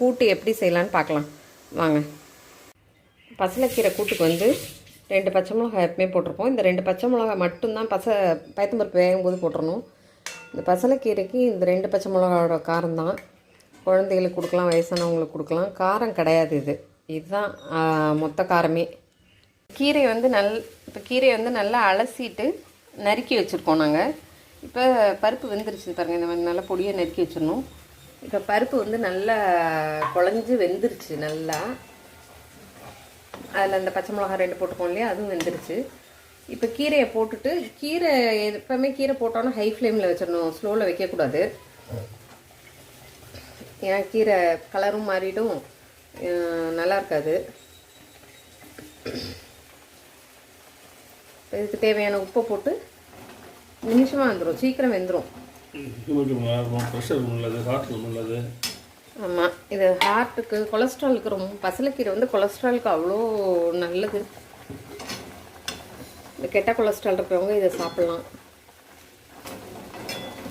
கூட்டு எப்படி செய்யலான்னு பார்க்கலாம் வாங்க. பசலைக்கீரை கூட்டுக்கு வந்து 2 பச்சை மிளகாய் எப்பவுமே போட்டிருப்போம். இந்த 2 பச்சை மிளகாய் மட்டும்தான் பயத்தம்பருப்பு வேகும்போது போட்டுறணும். இந்த பசலைக்கீரைக்கு இந்த 2 பச்சை மிளகாயோட காரம் தான். குழந்தைகளுக்கு கொடுக்கலாம், வயசானவங்களுக்கு கொடுக்கலாம். காரம் கிடையாது இதுதான் மொத்த காரமே. கீரையை வந்து நல்லா அலசிட்டு நறுக்கி வச்சுருக்கோம் நாங்கள். இப்போ பருப்பு வெந்துருச்சு பாருங்கள். இந்த மாதிரி நல்லா பொடியை நறுக்கி வச்சிடணும். இப்போ பருப்பு வந்து நல்லா குழஞ்சி வெந்துருச்சு. நல்லா அதில் அந்த பச்சை மிளகா 2 போட்டுக்கோம் இல்லையா, அதுவும் வெந்துருச்சு. இப்போ கீரையை போட்டுட்டு, கீரை எப்போவுமே கீரை போட்டோன்னா ஹை ஃப்ளேமில் வச்சிடணும், ஸ்லோவில் வைக்கக்கூடாது. ஏன் கீரை கலரும் மாறிடும், நல்லா இருக்காது. இதுக்கு தேவையான உப்பை போட்டு நிமிஷமாக வந்துடும், சீக்கிரம் வெந்துடும். ஆமாம், இது ஹார்ட்டுக்கு, கொலஸ்ட்ராலுக்கு ரொம்ப, பசலைக்கீரை வந்து கொலஸ்ட்ராலுக்கு அவ்வளோ நல்லது. இந்த கெட்ட கொலஸ்ட்ரால் இருக்கிறவங்க இதை சாப்பிட்லாம்,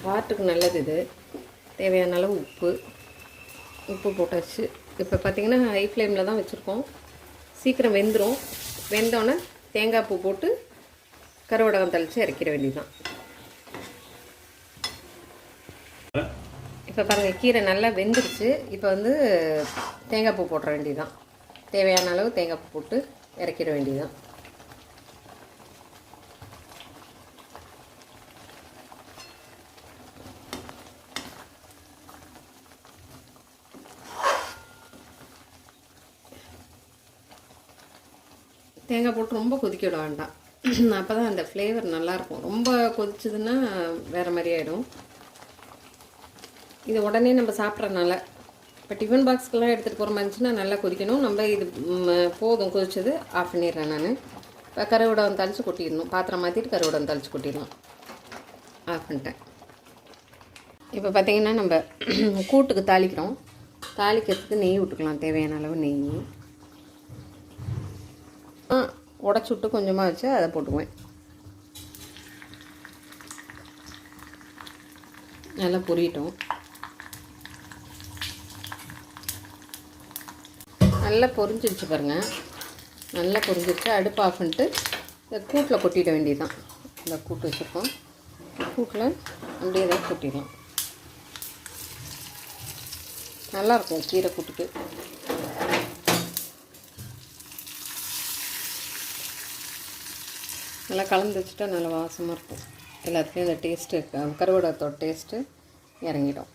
ஹார்ட்டுக்கு நல்லது. இது தேவையான அளவு உப்பு போட்டாச்சு. இப்போ பார்த்திங்கன்னா ஹை ஃப்ளேமில் தான் வச்சுருக்கோம், சீக்கிரம் வெந்துடும். வெந்தோடனே தேங்காய் பூ போட்டு கருவடகம் தளித்து இறக்கிற வேண்டியதுதான். இப்போ பாருங்கள், கீரை நல்லா வெந்துருச்சு. இப்போ வந்து தேங்காய் பூ போட்டுற வேண்டியதுதான். தேவையான அளவு தேங்காய் பூ போட்டு இறக்கிற வேண்டியதுதான். தேங்காய் போட்டு ரொம்ப கொதிக்க விட வேண்டாம், அப்போ தான் அந்த ஃப்ளேவர் நல்லாயிருக்கும். ரொம்ப கொதிச்சதுன்னா வேறு மாதிரி ஆகிடும். இது உடனே நம்ம சாப்பிட்றதுனால, இப்போ டிஃபன் பாக்ஸ்க்கெலாம் எடுத்துகிட்டு போகிற மாதிரி இருந்துச்சுன்னா நல்லா கொதிக்கணும். நம்ம இது போதும் கொதிச்சது, ஆஃப் பண்ணிடுறேன் நான். இப்போ கருவடகம் தளித்து கொட்டிடணும், பாத்திரம் மாற்றிட்டு கருவடகம் தளித்து கொட்டிடலாம். ஆஃப் பண்ணிட்டேன். இப்போ பார்த்திங்கன்னா நம்ம கூட்டுக்கு தாளிக்கிறோம். தாளிக்கிறதுக்கு நெய் விட்டுக்கலாம், தேவையான அளவு நெய். உடச்சி விட்டு கொஞ்சமாக வச்சு அதை போட்டுக்குவேன். நல்லா பொரியட்டும். நல்லா பொரிஞ்சிருச்சு பாருங்கள், நல்லா பொரிஞ்சிருச்சு. அடுப்பு ஆஃப் பண்ணிட்டு இந்த கூட்டில் கொட்டிட வேண்டியதுதான். இந்த கூட்டு வச்சுருக்கோம், கூட்டில் அப்படியே தான் கொட்டிடலாம். நல்லாயிருக்கும் கீரை கூட்டுக்கு. நல்லா கலந்து வச்சுட்டா நல்லா வாசமாக இருக்கும். எல்லாத்துலேயும் இந்த டேஸ்ட்டு, கருவடகத்தோட டேஸ்ட்டு இறங்கிடும்.